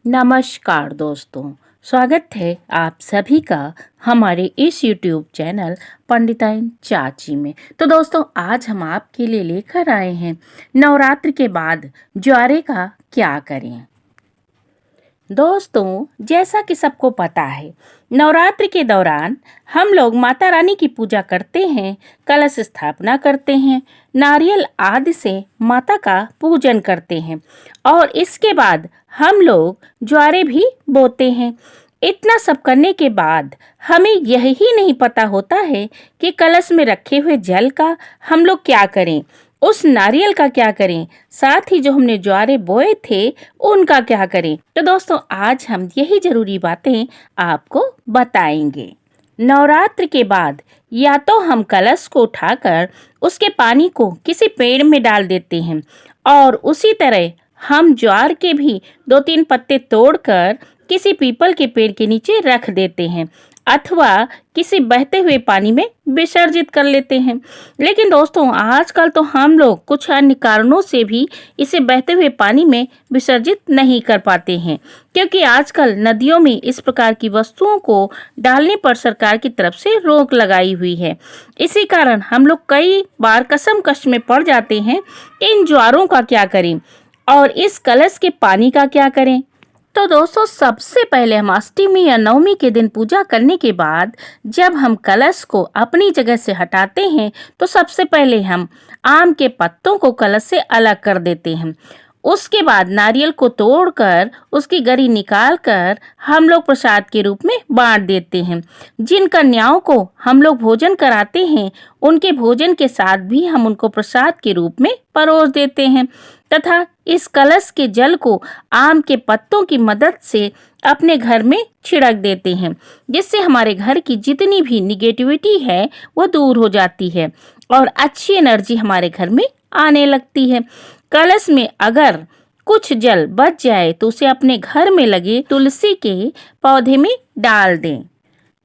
नमस्कार दोस्तों, स्वागत है आप सभी का हमारे इस YouTube चैनल पंडिताइन चाची में। तो दोस्तों, आज हम आपके लिए लेकर आए हैं नवरात्र के बाद ज्वारे का क्या करें। दोस्तों, जैसा कि सबको पता है, नवरात्र के दौरान हम लोग माता रानी की पूजा करते हैं, कलश स्थापना करते हैं, नारियल आदि से माता का पूजन करते हैं और इसके बाद हम लोग ज्वारे भी बोते हैं। इतना सब करने के बाद हमें यह ही नहीं पता होता है कि कलश में रखे हुए जल का हम लोग क्या करें, उस नारियल का क्या करें, साथ ही जो हमने ज्वारे बोए थे उनका क्या करें। तो दोस्तों, आज हम यही जरूरी बातें आपको बताएंगे। नवरात्र के बाद या तो हम कलश को उठाकर उसके पानी को किसी पेड़ में डाल देते हैं और उसी तरह हम ज्वार के भी 2-3 पत्ते तोड़कर किसी पीपल के पेड़ के नीचे रख देते हैं अथवा किसी बहते हुए पानी में विसर्जित कर लेते हैं। लेकिन दोस्तों, आजकल तो हम लोग कुछ अन्य कारणों से भी इसे बहते हुए पानी में विसर्जित नहीं कर पाते हैं, क्योंकि आजकल नदियों में इस प्रकार की वस्तुओं को डालने पर सरकार की तरफ से रोक लगाई हुई है। इसी कारण हम लोग कई बार कशमकश में पड़ जाते हैं कि इन ज्वारों का क्या करें और इस कलश के पानी का क्या करें। तो दोस्तों, सबसे पहले हम अष्टमी या नवमी के दिन पूजा करने के बाद जब हम कलश को अपनी जगह से हटाते हैं तो सबसे पहले हम आम के पत्तों को कलश से अलग कर देते हैं। उसके बाद नारियल को तोड़कर उसकी गरी निकालकर हम लोग प्रसाद के रूप में बांट देते हैं। जिन कन्याओं को हम लोग भोजन कराते हैं उनके भोजन के साथ भी हम उनको प्रसाद के रूप में परोस देते हैं तथा इस कलश के जल को आम के पत्तों की मदद से अपने घर में छिड़क देते हैं, जिससे हमारे घर की जितनी भी निगेटिविटी है वो दूर हो जाती है और अच्छी एनर्जी हमारे घर में आने लगती है। कलश में अगर कुछ जल बच जाए तो उसे अपने घर में लगे तुलसी के पौधे में डाल दें।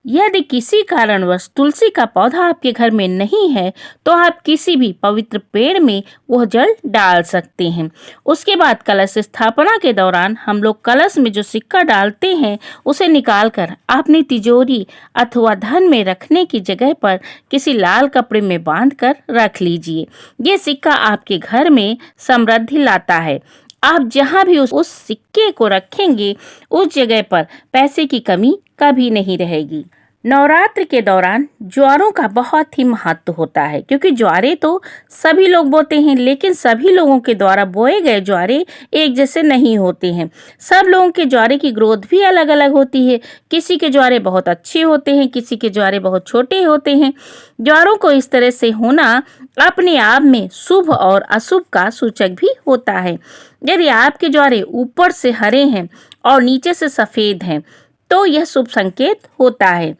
यदि किसी कारणवश तुलसी का पौधा आपके घर में नहीं है तो आप किसी भी पवित्र पेड़ में वह जल डाल सकते हैं। उसके बाद कलश स्थापना के दौरान हम लोग कलश में जो सिक्का डालते हैं उसे निकालकर अपनी तिजोरी अथवा धन में रखने की जगह पर किसी लाल कपड़े में बांधकर रख लीजिए। ये सिक्का आपके घर में समृद्धि लाता है। आप जहां भी उस सिक्के को रखेंगे उस जगह पर पैसे की कमी कभी नहीं रहेगी। नवरात्र के दौरान ज्वारों का बहुत ही महत्व होता है, क्योंकि ज्वारे तो सभी लोग बोते हैं, लेकिन सभी लोगों के द्वारा बोए गए ज्वारे एक जैसे नहीं होते हैं। सब लोगों के ज्वारे की ग्रोथ भी अलग अलग होती है। किसी के ज्वारे बहुत अच्छे होते हैं, किसी के ज्वारे बहुत छोटे होते हैं। ज्वारों को इस तरह से होना अपने आप में शुभ और अशुभ का सूचक भी होता है। यदि आपके ज्वारे ऊपर से हरे हैं और नीचे से सफेद हैं तो यह शुभ संकेत होता है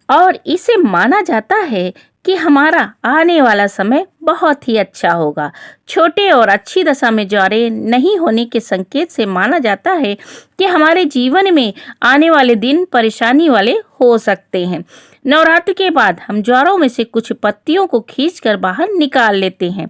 और इसे माना जाता है कि हमारा आने वाला समय बहुत ही अच्छा होगा। छोटे और अच्छी दशा में ज्वारे नहीं होने के संकेत से माना जाता है कि हमारे जीवन में आने वाले दिन परेशानी वाले हो सकते हैं। नवरात्र के बाद हम ज्वारों में से कुछ पत्तियों को खींचकर बाहर निकाल लेते हैं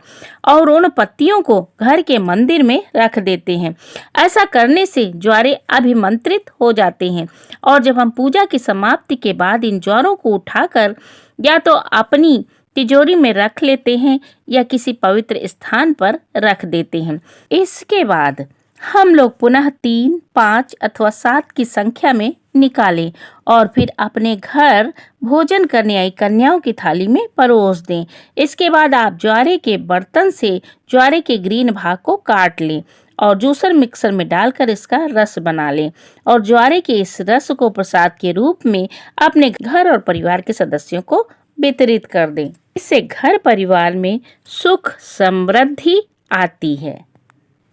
और उन पत्तियों को घर के मंदिर में रख देते हैं। ऐसा करने से ज्वारे अभिमंत्रित हो जाते हैं और जब हम पूजा की समाप्ति के बाद इन ज्वारों को उठाकर या तो अपनी तिजोरी में रख लेते हैं या किसी पवित्र स्थान पर रख देते हैं। इसके बाद हम लोग पुनः 3, 5 अथवा 7 की संख्या में निकालें और फिर अपने घर भोजन करने आई कन्याओं की थाली में परोस दें। इसके बाद आप ज्वारे के बर्तन से ज्वारे के ग्रीन भाग को काट लें और जूसर मिक्सर में डालकर इसका रस बना लें और ज्वारे के इस रस को प्रसाद के रूप में अपने घर और परिवार के सदस्यों को वितरित कर दें। इससे घर परिवार में सुख समृद्धि आती है।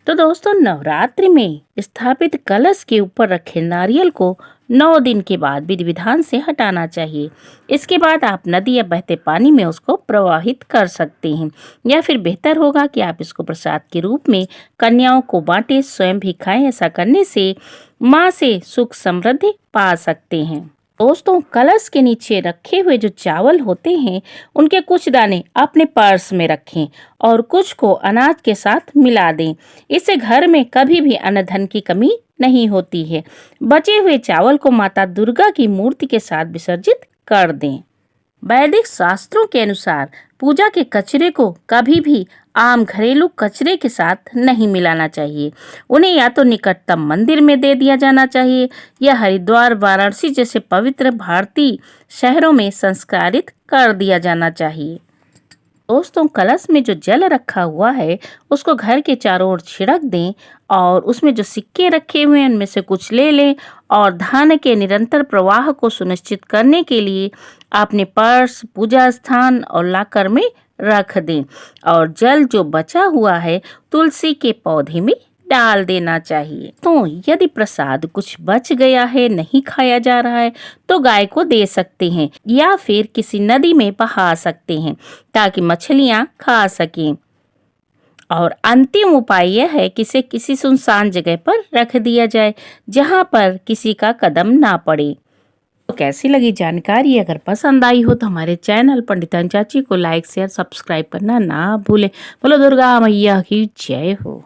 तो दोस्तों, नवरात्रि में स्थापित कलश के ऊपर रखे नारियल को 9 दिन के बाद विधि विधान से हटाना चाहिए। इसके बाद आप नदी या बहते पानी में उसको प्रवाहित कर सकते हैं या फिर बेहतर होगा कि आप इसको प्रसाद के रूप में कन्याओं को बांटें, स्वयं भी खाएं। ऐसा करने से माँ से सुख समृद्धि पा सकते हैं। दोस्तों, कलश के नीचे रखे हुए जो चावल होते हैं, उनके कुछ दाने अपने पर्स में रखें और कुछ को अनाज के साथ मिला दें। इससे घर में कभी भी अन्न धन की कमी नहीं होती है। बचे हुए चावल को माता दुर्गा की मूर्ति के साथ विसर्जित कर दें। वैदिक शास्त्रों के अनुसार पूजा के कचरे को कभी भी आम घरेलू कचरे के साथ नहीं मिलाना चाहिए। उन्हें या तो निकटतम मंदिर में दे दिया जाना चाहिए या हरिद्वार, वाराणसी जैसे पवित्र भारतीय शहरों में संस्कारित कर दिया जाना चाहिए। दोस्तों, कलश में जो जल रखा हुआ है उसको घर के चारों ओर छिड़क दें और उसमें जो सिक्के रखे हुए हैं उनमें से कुछ ले लें और धन के निरंतर प्रवाह को सुनिश्चित करने के लिए अपने पर्स, पूजा स्थान और लॉकर में रख दें और जल जो बचा हुआ है तुलसी के पौधे में डाल देना चाहिए। तो यदि प्रसाद कुछ बच गया है, नहीं खाया जा रहा है, तो गाय को दे सकते हैं या फिर किसी नदी में बहा सकते हैं ताकि मछलियां खा सकें। और अंतिम उपाय यह है कि इसे किसी सुनसान जगह पर रख दिया जाए जहां पर किसी का कदम ना पड़े। तो कैसी लगी जानकारी? अगर पसंद आई हो तो हमारे चैनल पंडितान चाची को लाइक, शेयर, सब्सक्राइब करना ना भूलें। बोलो दुर्गा मैया की जय हो।